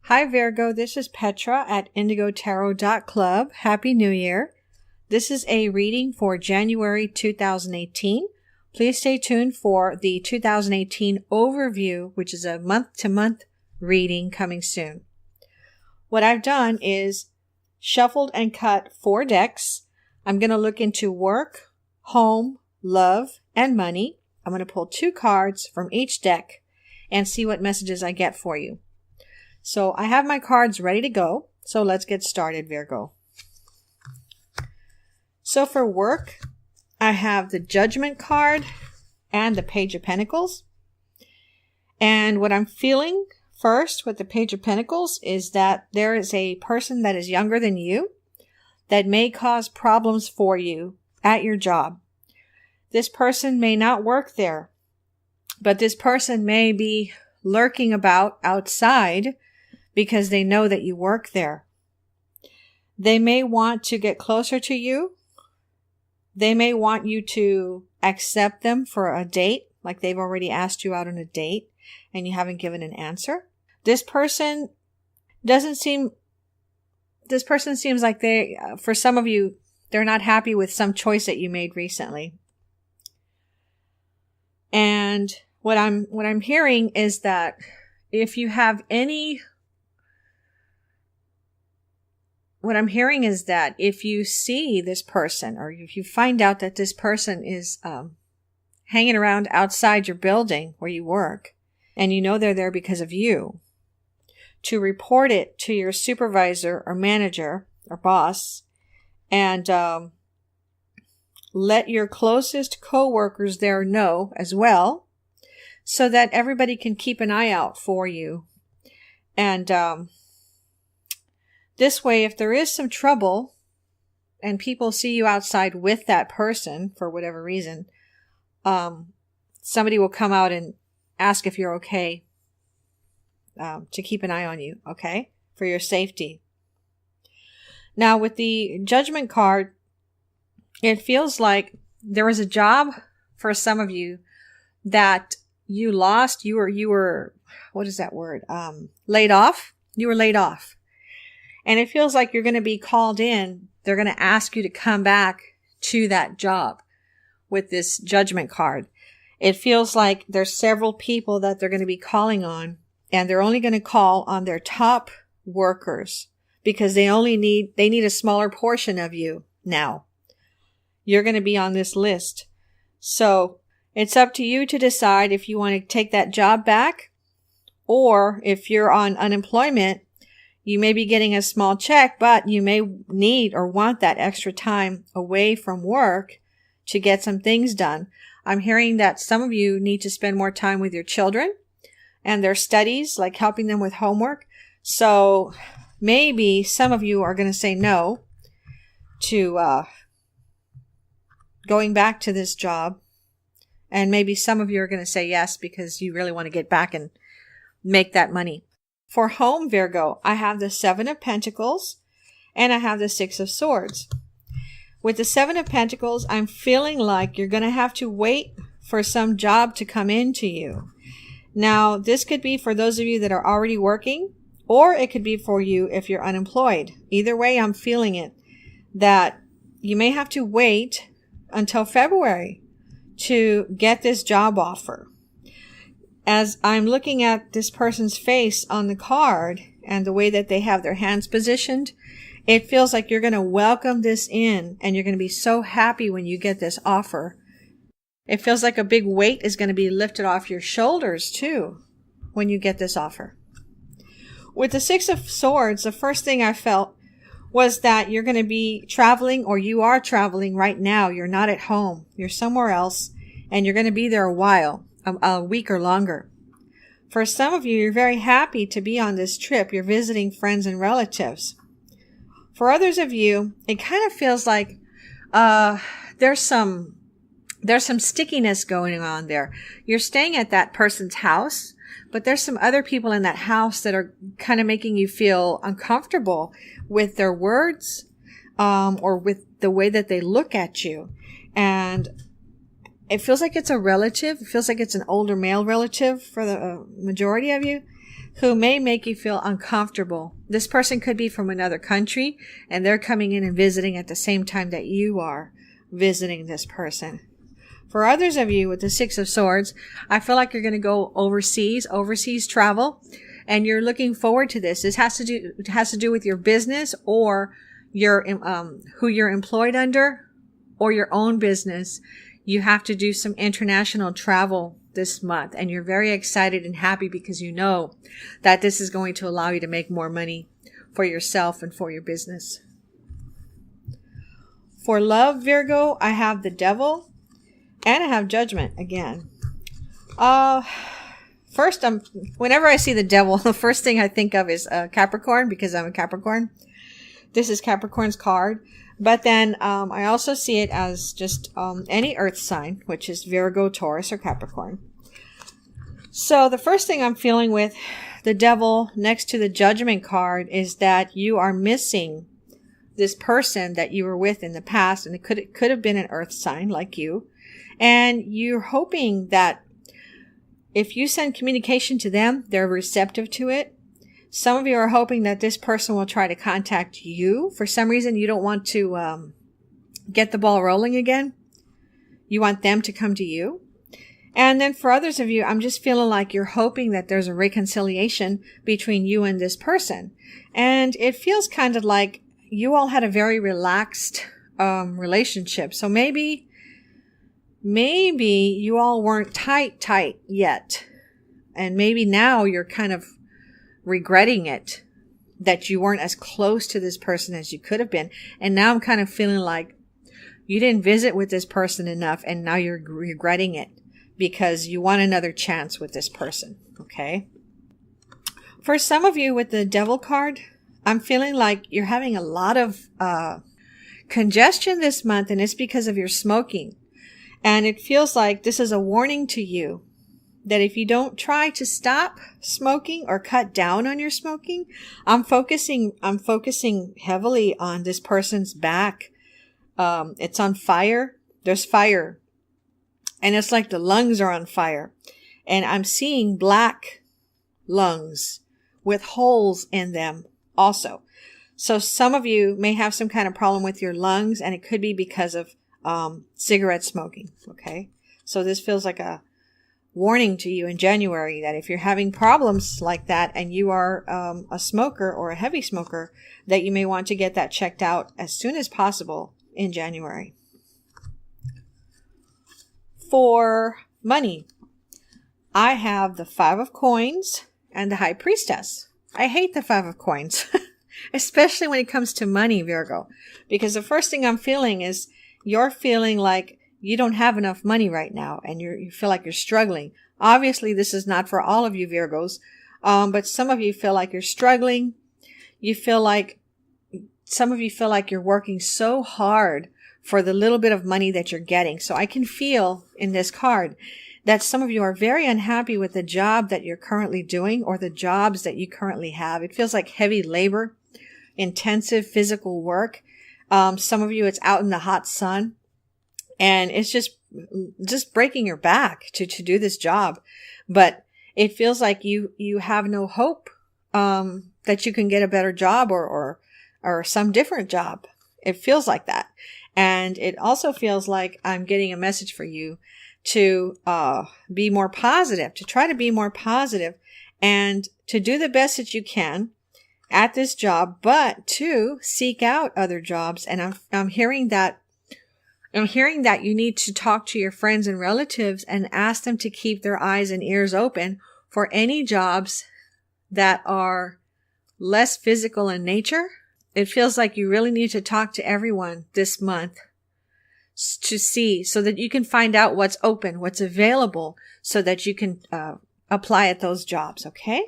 Hi Virgo, this is Petra at IndigoTarot.club. Happy New Year. This is a reading for January 2018. Please stay tuned for the 2018 overview, which is a month-to-month reading coming soon. What I've done is shuffled and cut 4 decks. I'm going to look into work, home, love, and money. I'm going to pull 2 cards from each deck and see what messages I get for you. So I have my cards ready to go. So let's get started, Virgo. So for work, I have the Judgment card and the Page of Pentacles. And what I'm feeling first with the Page of Pentacles is that there is a person that is younger than you that may cause problems for you at your job. This person may not work there, but this person may be lurking about outside because they know that you work there. They may want to get closer to you. They may want you to accept them for a date, like they've already asked you out on a date and you haven't given an answer. This person seems like for some of you, they're not happy with some choice that you made recently. And what I'm hearing is that if you have any What I'm hearing is that if you see this person or if you find out that this person is hanging around outside your building where you work and you know they're there because of you, to report it to your supervisor or manager or boss and let your closest coworkers there know as well so that everybody can keep an eye out for you. And this way, if there is some trouble and people see you outside with that person for whatever reason, somebody will come out and ask if you're okay, to keep an eye on you, okay, for your safety. Now, with the Judgment card, it feels like there was a job for some of you that you lost. You were, what is that word? Laid off. You were laid off. And it feels like you're going to be called in. They're going to ask you to come back to that job with this Judgment card. It feels like there's several people that they're going to be calling on, and they're only going to call on their top workers because they need a smaller portion of you now. You're going to be on this list. So it's up to you to decide if you want to take that job back, or if you're on unemployment, you may be getting a small check, but you may need or want that extra time away from work to get some things done. I'm hearing that some of you need to spend more time with your children and their studies, like helping them with homework. So maybe some of you are going to say no to going back to this job. And maybe some of you are going to say yes because you really want to get back and make that money. For home, Virgo, I have the 7 of Pentacles and I have the 6 of Swords. With the 7 of Pentacles, I'm feeling like you're going to have to wait for some job to come into you. Now, this could be for those of you that are already working, or it could be for you if you're unemployed. Either way, I'm feeling it, that you may have to wait until February to get this job offer. As I'm looking at this person's face on the card and the way that they have their hands positioned, it feels like you're going to welcome this in and you're going to be so happy when you get this offer. It feels like a big weight is going to be lifted off your shoulders too when you get this offer. With the 6 of Swords, the first thing I felt was that you're going to be traveling, or you are traveling right now. You're not at home. You're somewhere else and you're going to be there a while. A week or longer. For some of you, you're very happy to be on this trip. You're visiting friends and relatives. For others of you, it kind of feels like there's some stickiness going on there. You're staying at that person's house, but there's some other people in that house that are kind of making you feel uncomfortable with their words, or with the way that they look at you. And it feels like it's a relative. It feels like it's an older male relative for the majority of you who may make you feel uncomfortable. This person could be from another country and they're coming in and visiting at the same time that you are visiting this person. For others of you with the Six of Swords, I feel like you're going to go overseas travel, and you're looking forward to this. This has to do with your business or your who you're employed under or your own business. You have to do some international travel this month, and you're very excited and happy because you know that this is going to allow you to make more money for yourself and for your business. For love, Virgo, I have the Devil and I have Judgment again. First, whenever I see the Devil, the first thing I think of is Capricorn, because I'm a Capricorn. This is Capricorn's card. But then I also see it as just any earth sign, which is Virgo, Taurus, or Capricorn. So the first thing I'm feeling with the Devil next to the Judgment card is that you are missing this person that you were with in the past, and it could have been an earth sign like you. And you're hoping that if you send communication to them, they're receptive to it. Some of you are hoping that this person will try to contact you. For some reason, you don't want to get the ball rolling again. You want them to come to you. And then for others of you, I'm just feeling like you're hoping that there's a reconciliation between you and this person. And it feels kind of like you all had a very relaxed relationship. So maybe you all weren't tight yet. And maybe now you're kind of regretting it, that you weren't as close to this person as you could have been. And now I'm kind of feeling like you didn't visit with this person enough, and now you're regretting it because you want another chance with this person. Okay. For some of you with the Devil card, I'm feeling like you're having a lot of congestion this month, and it's because of your smoking. And it feels like this is a warning to you that if you don't try to stop smoking or cut down on your smoking, I'm focusing heavily on this person's back. It's on fire. There's fire. And it's like the lungs are on fire. And I'm seeing black lungs with holes in them also. So some of you may have some kind of problem with your lungs, and it could be because of cigarette smoking. Okay. So this feels like a warning to you in January that if you're having problems like that and you are a smoker or a heavy smoker, that you may want to get that checked out as soon as possible in January. For money, I have the Five of Coins and the High Priestess. I hate the Five of Coins, especially when it comes to money, Virgo, because the first thing I'm feeling is you're feeling like you don't have enough money right now, and you feel like you're struggling. Obviously, this is not for all of you Virgos, but some of you feel like you're struggling. Some of you feel like you're working so hard for the little bit of money that you're getting. So I can feel in this card that some of you are very unhappy with the job that you're currently doing or the jobs that you currently have. It feels like heavy labor, intensive physical work. Some of you, it's out in the hot sun, and it's just breaking your back to do this job. But it feels like you have no hope, that you can get a better job or some different job. It feels like that. And it also feels like I'm getting a message for you to, be more positive, to try to be more positive and to do the best that you can at this job, but to seek out other jobs. And I'm hearing that you need to talk to your friends and relatives and ask them to keep their eyes and ears open for any jobs that are less physical in nature. It feels like you really need to talk to everyone this month to see, so that you can find out what's open, what's available, so that you can apply at those jobs. Okay.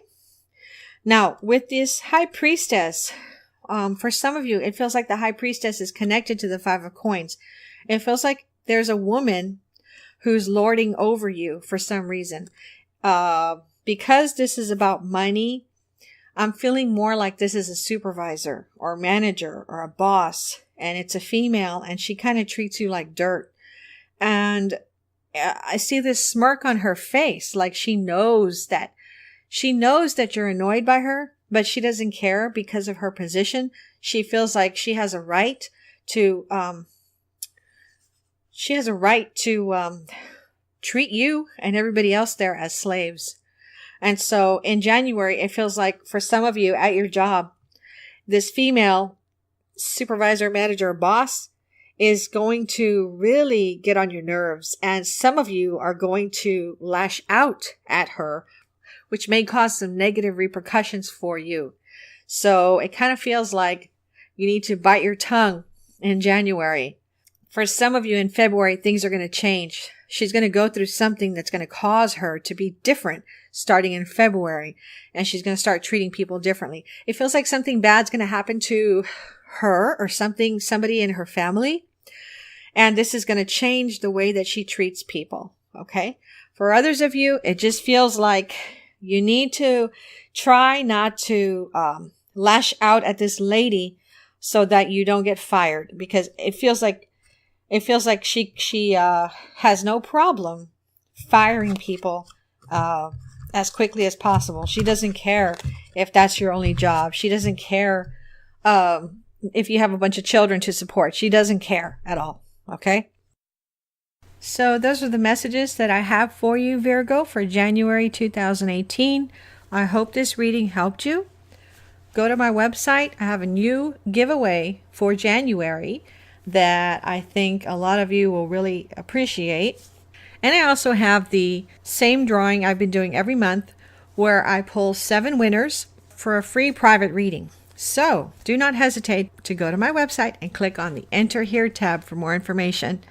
Now, with this High Priestess, for some of you, it feels like the High Priestess is connected to the Five of Coins. It feels like there's a woman who's lording over you for some reason. Because this is about money, I'm feeling more like this is a supervisor or manager or a boss, and it's a female, and she kind of treats you like dirt. And I see this smirk on her face, like she knows that She knows that you're annoyed by her, but she doesn't care because of her position. She feels like she has a right to, treat you and everybody else there as slaves. And so in January, it feels like for some of you at your job, this female supervisor, manager, boss is going to really get on your nerves. And some of you are going to lash out at her, which may cause some negative repercussions for you. So it kind of feels like you need to bite your tongue in January. For some of you in February, things are going to change. She's going to go through something that's going to cause her to be different starting in February. And she's going to start treating people differently. It feels like something bad's going to happen to her or somebody in her family. And this is going to change the way that she treats people. Okay. For others of you, it just feels like you need to try not to lash out at this lady so that you don't get fired, because it feels like she has no problem firing people as quickly as possible. She doesn't care if that's your only job. She doesn't care if you have a bunch of children to support. She doesn't care at all. Okay? So those are the messages that I have for you, Virgo, for January 2018. I hope this reading helped you. Go to my website. I have a new giveaway for January that I think a lot of you will really appreciate. And I also have the same drawing I've been doing every month where I pull 7 winners for a free private reading. So do not hesitate to go to my website and click on the Enter Here tab for more information.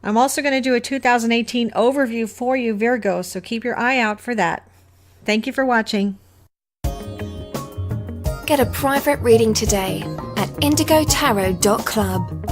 I'm also going to do a 2018 overview for you, Virgo, so keep your eye out for that. Thank you for watching. Get a private reading today at IndigoTarot.club.